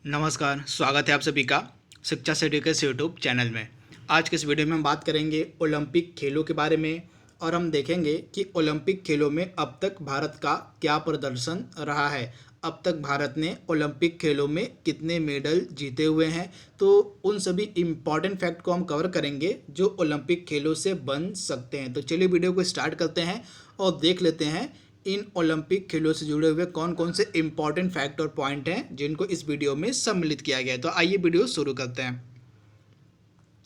नमस्कार, स्वागत है आप सभी का शिक्षा सर्टिफिकेट यूट्यूब चैनल में। आज के इस वीडियो में हम बात करेंगे ओलंपिक खेलों के बारे में और हम देखेंगे कि ओलंपिक खेलों में अब तक भारत का क्या प्रदर्शन रहा है। अब तक भारत ने ओलंपिक खेलों में कितने मेडल जीते हुए हैं, तो उन सभी इम्पॉर्टेंट फैक्ट को हम कवर करेंगे जो ओलंपिक खेलों से बन सकते हैं। तो चलिए वीडियो को स्टार्ट करते हैं और देख लेते हैं इन ओलंपिक खेलों से जुड़े हुए कौन कौन से इम्पॉर्टेंट फैक्ट और पॉइंट हैं जिनको इस वीडियो में सम्मिलित किया गया है। तो आइए वीडियो शुरू करते हैं।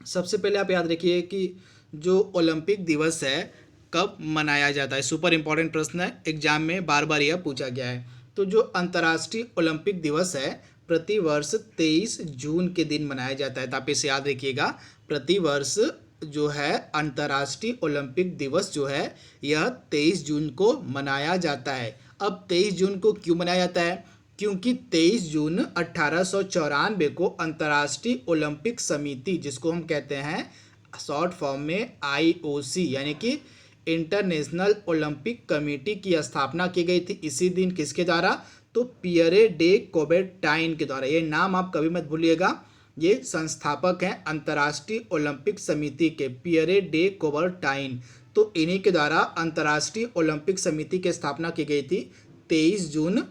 सबसे पहले आप याद रखिए कि जो ओलंपिक दिवस है कब मनाया जाता है। सुपर इम्पॉर्टेंट प्रश्न है, एग्जाम में बार बार यह पूछा गया है। तो जो अंतर्राष्ट्रीय ओलंपिक दिवस है प्रतिवर्ष 23 जून के दिन मनाया जाता है। तो आप इसे याद रखिएगा, प्रतिवर्ष जो है अंतर्राष्ट्रीय ओलंपिक दिवस जो है यह 23 जून को मनाया जाता है। अब 23 जून को क्यों मनाया जाता है? क्योंकि 23 जून 1894 को अंतर्राष्ट्रीय ओलंपिक समिति, जिसको हम कहते हैं शॉर्ट फॉर्म में आईओसी यानी कि इंटरनेशनल ओलंपिक कमेटी की स्थापना की गई थी। इसी दिन किसके द्वारा? तो पियरे डे कोबेर्टाइन के द्वारा। ये नाम आप कभी मत भूलिएगा, ये संस्थापक हैं अंतर्राष्ट्रीय ओलंपिक समिति के, पियरे डे कोबर्टाइन। तो इन्हीं के द्वारा अंतर्राष्ट्रीय ओलंपिक समिति की स्थापना की गई थी 23 जून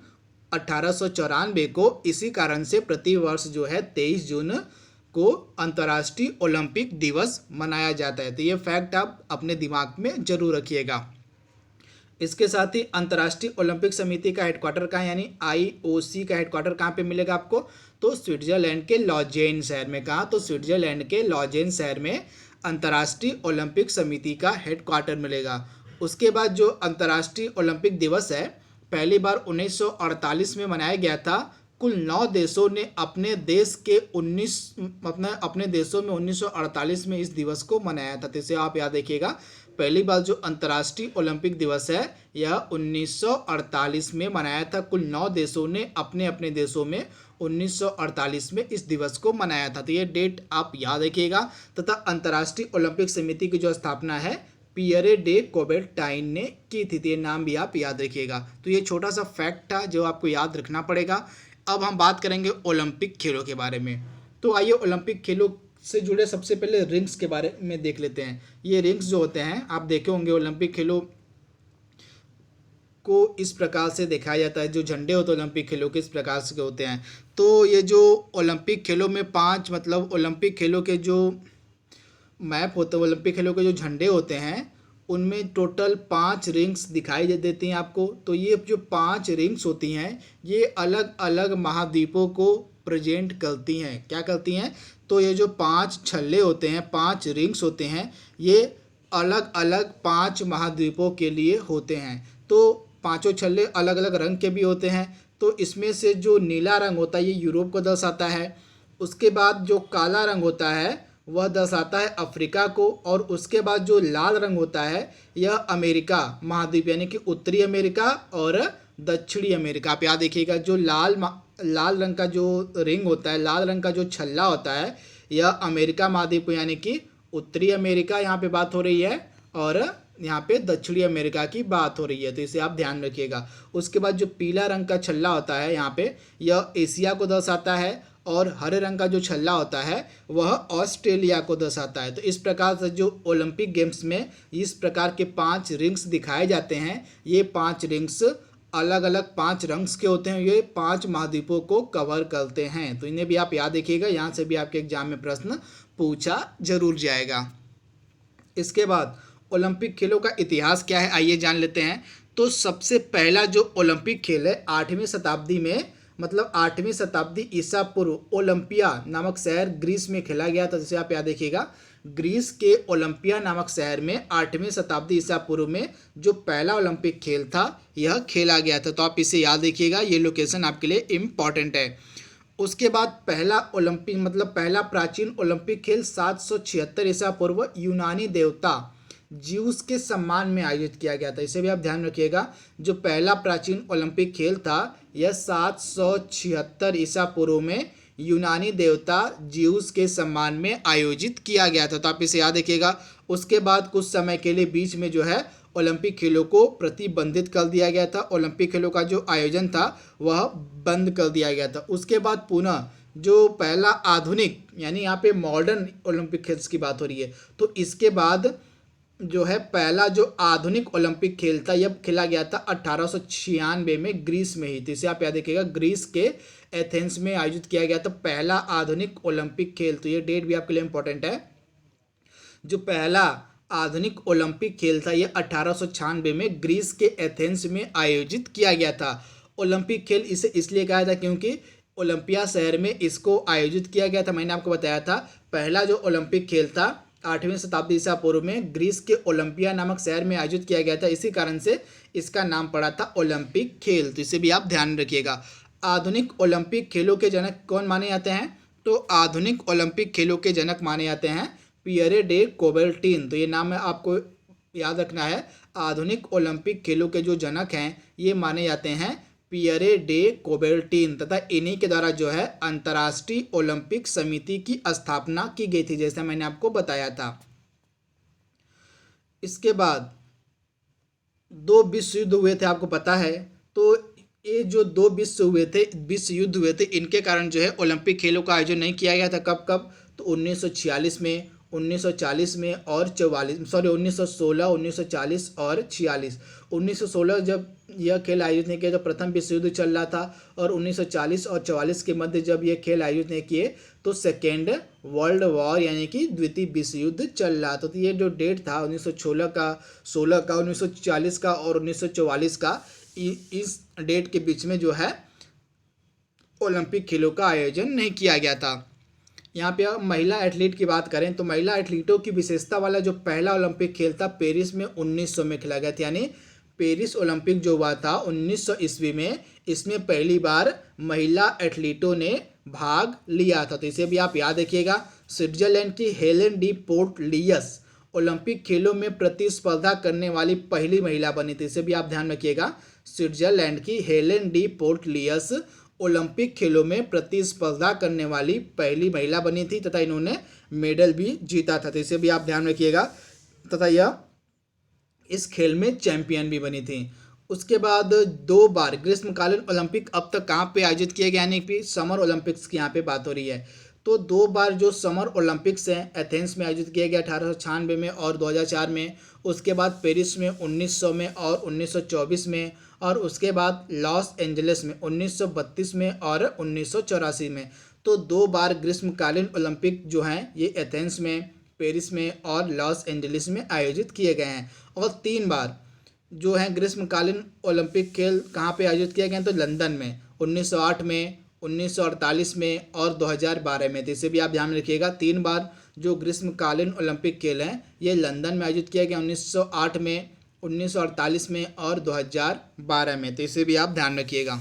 1894 को। इसी कारण से प्रतिवर्ष जो है 23 जून को अंतर्राष्ट्रीय ओलंपिक दिवस मनाया जाता है। तो ये फैक्ट आप अपने दिमाग में जरूर रखिएगा। इसके साथ ही अंतर्राष्ट्रीय ओलंपिक समिति का हेडक्वार्टर कहाँ, यानी आईओसी का हेडक्वार्टर कहाँ पे मिलेगा आपको? तो स्विट्जरलैंड के लॉजेन शहर में। कहाँ? तो स्विट्जरलैंड के लॉजेन शहर में अंतर्राष्ट्रीय ओलंपिक समिति का हेडक्वार्टर मिलेगा। उसके बाद जो अंतर्राष्ट्रीय ओलंपिक दिवस है पहली बार 1948 में मनाया गया था। कुल 9 देशों ने अपने देशों में 1948 में इस दिवस को मनाया था। तो इसे आप याद रखिएगा, पहली बार जो अंतर्राष्ट्रीय ओलंपिक दिवस है यह 1948 में मनाया था। कुल 9 देशों ने अपने अपने देशों में 1948 में इस दिवस को मनाया था। तो ये डेट आप याद रखिएगा। तथा अंतर्राष्ट्रीय ओलंपिक समिति की जो स्थापना है पियरे डे कोबेर्टाइन ने की थी। तो ये नाम भी आप याद रखिएगा। तो ये छोटा सा फैक्ट था जो आपको याद रखना पड़ेगा। अब हम बात करेंगे ओलंपिक खेलों के बारे में। तो आइए ओलंपिक खेलों से जुड़े सबसे पहले रिंग्स के बारे में देख लेते हैं। ये रिंग्स जो होते हैं आप देखे होंगे, ओलंपिक खेलों को इस प्रकार से दिखाया जाता है। जो झंडे होते हैं ओलंपिक खेलों के इस प्रकार से होते हैं। तो ये जो ओलंपिक खेलों में 5 ओलंपिक खेलों के जो मैप होते हैं, ओलंपिक खेलों के जो झंडे होते हैं उनमें टोटल 5 रिंग्स दिखाई देती हैं आपको। तो ये जो 5 रिंग्स होती हैं ये अलग अलग महाद्वीपों को प्रेजेंट करती हैं। क्या करती हैं? तो ये जो 5 छल्ले होते हैं, 5 रिंग्स होते हैं, ये अलग अलग 5 महाद्वीपों के लिए होते हैं। तो पांचों छल्ले अलग अलग रंग के भी होते हैं। तो इसमें से जो नीला रंग होता है ये यूरोप को दर्शाता है। उसके बाद जो काला रंग होता है वह दर्शाता है अफ्रीका को। और उसके बाद जो लाल रंग होता है यह अमेरिका महाद्वीप यानी कि उत्तरी अमेरिका और दक्षिणी अमेरिका। आप याद देखिएगा, जो लाल रंग का जो रिंग होता है, लाल रंग का जो छल्ला होता है यह अमेरिका महाद्वीप यानी कि उत्तरी अमेरिका यहाँ पे बात हो रही है, और यहाँ पे दक्षिणी अमेरिका की बात हो रही है। तो इसे आप ध्यान रखिएगा। उसके बाद जो पीला रंग का छल्ला होता है यहाँ पे यह एशिया को दर्शाता है, और हरे रंग का जो छल्ला होता है वह ऑस्ट्रेलिया को दर्शाता है। तो इस प्रकार से जो ओलंपिक गेम्स में इस प्रकार के 5 रिंग्स दिखाए जाते हैं, ये 5 रिंग्स अलग अलग 5 रंग्स के होते हैं। ये 5 महाद्वीपों को कवर करते हैं। तो इन्हें भी आप याद रखिएगा, यहाँ से भी आपके एग्जाम में प्रश्न पूछा जरूर जाएगा। इसके बाद ओलंपिक खेलों का इतिहास क्या है आइए जान लेते हैं। तो सबसे पहला जो ओलंपिक खेल है 8वीं शताब्दी में, 8वीं शताब्दी ईसा पूर्व ओलंपिया नामक शहर ग्रीस में खेला गया था। जैसे आप याद देखिएगा, ग्रीस के ओलंपिया नामक शहर में 8वीं शताब्दी ईसा पूर्व में जो पहला ओलंपिक खेल था यह खेला गया था। तो आप इसे याद रखिएगा, ये लोकेशन आपके लिए इम्पॉर्टेंट है। उसके बाद पहला ओलंपिक पहला प्राचीन ओलंपिक खेल 776 ईसा पूर्व यूनानी देवता ज्यूस के सम्मान में आयोजित किया गया था। इसे भी आप ध्यान रखिएगा, जो पहला प्राचीन ओलंपिक खेल था यह 776 ईसा पूर्व में यूनानी देवता ज्यूस के सम्मान में आयोजित किया गया था। तो आप इसे याद रखिएगा। उसके बाद कुछ समय के लिए बीच में जो है ओलंपिक खेलों को प्रतिबंधित कर दिया गया था। ओलंपिक खेलों का जो आयोजन था वह बंद कर दिया गया था। उसके बाद पुनः जो पहला आधुनिक, यानी यहाँ पे मॉडर्न ओलंपिक खेल्स की बात हो रही है, तो इसके बाद जो है पहला जो आधुनिक ओलंपिक खेल था यह खेला गया था 1896 में ग्रीस में ही। तो इसे आप याद रखिएगा, ग्रीस के एथेंस में आयोजित किया गया था पहला आधुनिक ओलंपिक खेल। तो ये डेट भी आपके लिए इंपॉर्टेंट है। जो पहला आधुनिक ओलंपिक खेल था यह 1896 में ग्रीस के एथेंस में आयोजित किया गया था। ओलंपिक खेल इसे इसलिए कहा था क्योंकि ओलंपिया शहर में इसको आयोजित किया गया था। मैंने आपको बताया था पहला जो ओलंपिक खेल था 8वीं शताब्दी ईसा पूर्व में ग्रीस के ओलंपिया नामक शहर में आयोजित किया गया था। इसी कारण से इसका नाम पड़ा था ओलंपिक खेल। तो इसे भी आप ध्यान रखिएगा। आधुनिक ओलंपिक खेलों के जनक कौन माने जाते हैं? तो आधुनिक ओलंपिक खेलों के जनक माने जाते हैं पियरे डे कोबर्टीन। तो ये नाम है आपको याद रखना है। आधुनिक ओलंपिक खेलों के जो जनक हैं ये माने जाते हैं पियरे डे कोबर्टीन, तथा इन्हीं के द्वारा जो है अंतर्राष्ट्रीय ओलंपिक समिति की स्थापना की गई थी, जैसा मैंने आपको बताया था। इसके बाद 2 विश्व युद्ध हुए थे, आपको पता है। तो ये जो 2 विश्व युद्ध हुए थे इनके कारण जो है ओलंपिक खेलों का आयोजन नहीं किया गया था। कब कब? तो 1946 में, 1940 में और 1916, 1940 और 46। 1916 जब यह खेल आयोजित नहीं किया जब प्रथम विश्व युद्ध चल रहा था, और 1940 और 44 के मध्य जब यह खेल आयोजित नहीं किए तो सेकेंड वर्ल्ड वॉर यानी कि द्वितीय विश्व युद्ध चल रहा था। तो ये जो डेट था 1916 का, 16 का, 1940 का और 1944 का, इस डेट के बीच में जो है ओलंपिक खेलों का आयोजन नहीं किया गया था। यहाँ पे महिला एथलीट की बात करें तो महिला एथलीटों की विशेषता वाला जो पहला ओलंपिक खेल था पेरिस में 1900 में खेला गया था। यानी पेरिस ओलंपिक जो हुआ था 1900 ईस्वी में, इसमें पहली बार महिला एथलीटों ने भाग लिया था। तो इसे भी आप याद रखिएगा। स्विट्जरलैंड की हेलेन डी पोर्टलियस ओलंपिक खेलों में प्रतिस्पर्धा करने वाली पहली महिला बनी थी। इसे भी आप ध्यान रखिएगा। स्विट्जरलैंड की हेलेन डी पोर्टलियस ओलंपिक खेलों में प्रतिस्पर्धा करने वाली पहली महिला बनी थी, तथा इन्होंने मेडल भी जीता था। तो इसे भी आप ध्यान रखिएगा। तथा यह इस खेल में चैंपियन भी बनी थी। उसके बाद 2 बार ग्रीष्मकालीन ओलंपिक अब तक कहाँ पे आयोजित किए गए, यानी कि समर ओलंपिक्स की यहाँ पे बात हो रही है। तो 2 बार जो समर ओलंपिक्स हैं एथेंस में आयोजित किए गए 1896 में और 2004 में। उसके बाद पेरिस में 1900 में और 1924 में, और उसके बाद लॉस एंजलिस में 1932 में और 1984 में। तो 2 बार ग्रीष्मकालीन ओलंपिक जो हैं ये एथेंस में, पेरिस में और लॉस एंजलिस में आयोजित किए गए हैं। और 3 बार जो हैं ग्रीष्मकालीन ओलंपिक खेल कहाँ पे आयोजित किए गए हैं? तो लंदन में 1908 में, 1948 में और 2012 में। तो इसे भी आप ध्यान में रखिएगा। 3 बार जो ग्रीष्मकालीन ओलंपिक खेल हैं ये लंदन में आयोजित किए गए 1908 में, 1948 में और 2012 में। तो इसे भी आप ध्यान रखिएगा।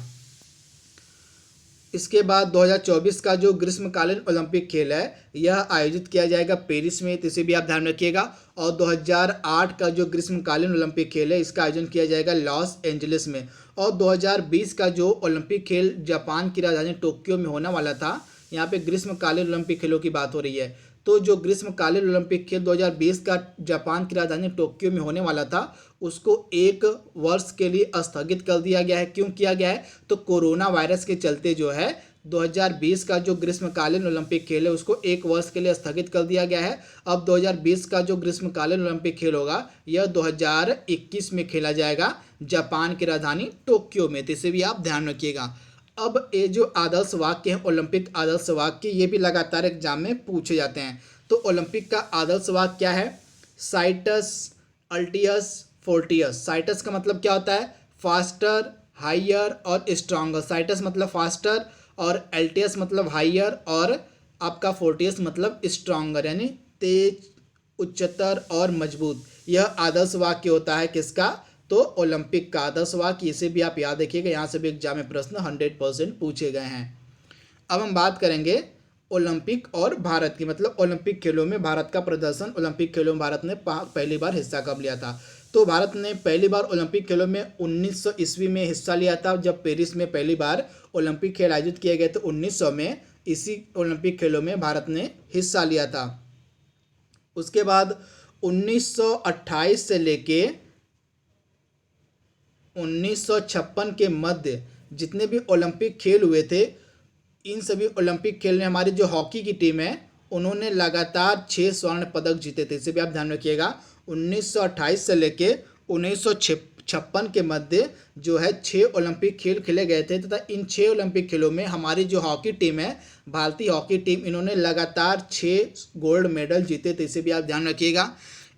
इसके बाद 2024 का जो ग्रीष्मकालीन ओलंपिक खेल है यह आयोजित किया जाएगा पेरिस में। तो इसे भी आप ध्यान रखिएगा। और 2008 का जो ग्रीष्मकालीन ओलंपिक खेल है इसका आयोजन किया जाएगा लॉस एंजलिस में। और 2020 का जो ओलंपिक खेल जापान की राजधानी टोक्यो में होने वाला था, यहाँ पे ग्रीष्मकालीन ओलंपिक खेलों की बात हो रही है। तो जो ग्रीष्मकालीन ओलंपिक खेल 2020 का जापान की राजधानी टोक्यो में होने वाला था उसको 1 वर्ष के लिए स्थगित कर दिया गया है। क्यों किया गया है? तो कोरोना वायरस के चलते जो है 2020 का जो ग्रीष्मकालीन ओलंपिक खेल है उसको 1 वर्ष के लिए स्थगित कर दिया गया है। अब 2020 का जो ग्रीष्मकालीन ओलंपिक खेल होगा यह 2021 में खेला जाएगा जापान की राजधानी टोक्यो में। तो इसे भी आप ध्यान रखिएगा। अब ये जो आदर्श वाक्य हैं ओलंपिक आदर्श वाक्य, ये भी लगातार एग्जाम में पूछे जाते हैं। तो ओलंपिक का आदर्श वाक्य क्या है? Sites, altius, Fortius. साइटस का मतलब क्या होता है? फास्टर, हाइयर और स्ट्रॉन्गर। साइटस मतलब फास्टर और अल्टियस मतलब हाइयर और आपका फोर्टियस मतलब स्ट्रॉन्गर, यानी तेज, उच्चतर और मजबूत। यह आदर्श वाक्य होता है किसका? तो ओलंपिक का आदर्श वाक्य। इसे भी आप याद रखिएगा, यहाँ से भी एग्जाम में प्रश्न 100% पूछे गए हैं। अब हम बात करेंगे ओलंपिक और भारत की, मतलब ओलंपिक खेलों में भारत का प्रदर्शन। ओलंपिक खेलों में भारत ने पहली बार हिस्सा कब लिया था? तो भारत ने पहली बार ओलंपिक खेलों में 1900 ईस्वी में हिस्सा लिया था, जब पेरिस में पहली बार ओलंपिक खेल आयोजित किए गए थे 1900 में। इसी ओलंपिक खेलों में भारत ने हिस्सा लिया था। उसके बाद 1928 से लेके 1956 के मध्य जितने भी ओलंपिक खेल हुए थे, इन सभी ओलंपिक खेल में हमारी जो हॉकी की टीम है उन्होंने लगातार 6 स्वर्ण पदक जीते थे। इसे भी आप ध्यान रखिएगा। 1928 से लेके 1956 के मध्य जो है 6 ओलंपिक खेल खेले गए थे, तथा इन 6 ओलंपिक खेलों में हमारी जो हॉकी टीम है, भारतीय हॉकी टीम, इन्होंने लगातार 6 गोल्ड मेडल जीते थे। इसे भी आप ध्यान रखिएगा।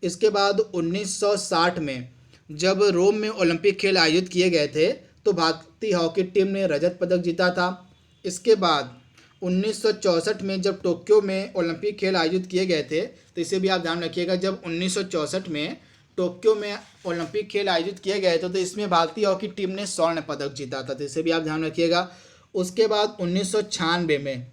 इसके बाद 1960 में जब रोम में ओलंपिक खेल आयोजित किए गए थे तो भारतीय हॉकी टीम ने रजत पदक जीता था। इसके बाद 1964 में जब टोक्यो में ओलंपिक खेल आयोजित किए गए थे, तो इसे भी आप ध्यान रखिएगा। जब 1964 में टोक्यो में ओलंपिक खेल आयोजित किए गए थे तो इसमें भारतीय हॉकी टीम ने स्वर्ण पदक जीता था। तो इसे भी आप ध्यान रखिएगा। उसके बाद 1996 में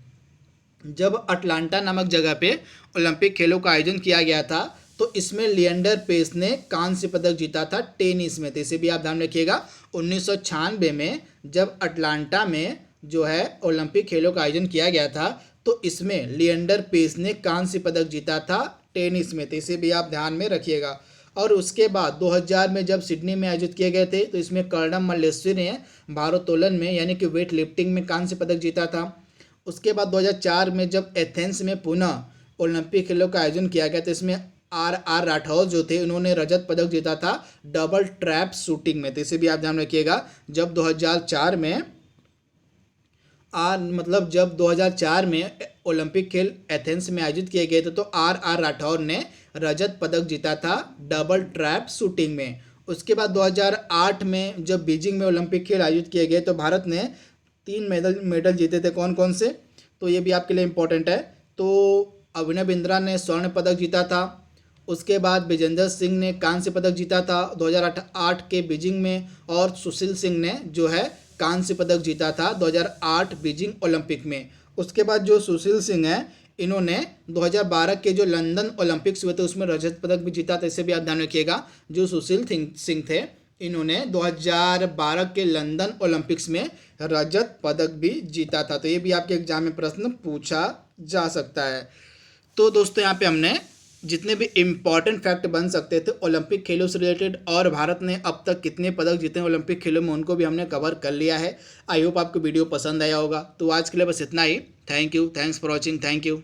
जब अटलांटा नामक जगह पे ओलंपिक खेलों का आयोजन किया गया था तो इसमें लिएंडर पेस ने कांस्य पदक जीता था टेनिस में। तो इसे भी आप ध्यान रखिएगा। 1996 में जब अटलांटा में जो है ओलंपिक खेलों का आयोजन किया गया था तो इसमें लिएंडर पेस ने कांस्य पदक जीता था टेनिस में। तो इसे भी आप ध्यान में रखिएगा। और उसके बाद 2000 में जब सिडनी में आयोजित किए गए थे तो इसमें कर्णम मल्लेश्वरी ने भारोत्तोलन में यानी कि वेट लिफ्टिंग में कांस्य पदक जीता था। उसके बाद 2004 में जब एथेंस में पुनः ओलंपिक खेलों का आयोजन किया गया तो इसमें आर राठौर जो थे उन्होंने रजत पदक जीता था डबल ट्रैप शूटिंग में। तो इसे भी आप ध्यान रखिएगा। जब 2004 में जब 2004 में ओलंपिक खेल एथेंस में आयोजित किए गए थे तो आर राठौर ने रजत पदक जीता था डबल ट्रैप शूटिंग में। उसके बाद 2008 में जब बीजिंग में ओलंपिक खेल आयोजित किए गए तो भारत ने 3 मेडल जीते थे। कौन कौन से, तो ये भी आपके लिए इम्पोर्टेंट है। तो अभिनव बिंद्रा ने स्वर्ण पदक जीता था। उसके बाद विजेंदर सिंह ने कांस्य पदक जीता था 2008 के बीजिंग में, और सुशील सिंह ने जो है कांस्य पदक जीता था 2008 बीजिंग ओलंपिक में। उसके बाद जो सुशील सिंह हैं इन्होंने 2012 के जो लंदन ओलंपिक्स हुए थे उसमें रजत पदक भी जीता था। इसे भी आप ध्यान रखिएगा। जो सुशील सिंह थे इन्होंने 2012 के लंदन ओलंपिक्स में रजत पदक भी जीता था। तो ये भी आपके एग्जाम में प्रश्न पूछा जा सकता है। तो दोस्तों यहाँ पे हमने जितने भी इम्पॉर्टेंट फैक्ट बन सकते थे ओलंपिक खेलों से रिलेटेड और भारत ने अब तक कितने पदक जीते हैं ओलंपिक खेलों में, उनको भी हमने कवर कर लिया है। आई होप आपको वीडियो पसंद आया होगा। तो आज के लिए बस इतना ही। Thank you, thanks for watching, thank you.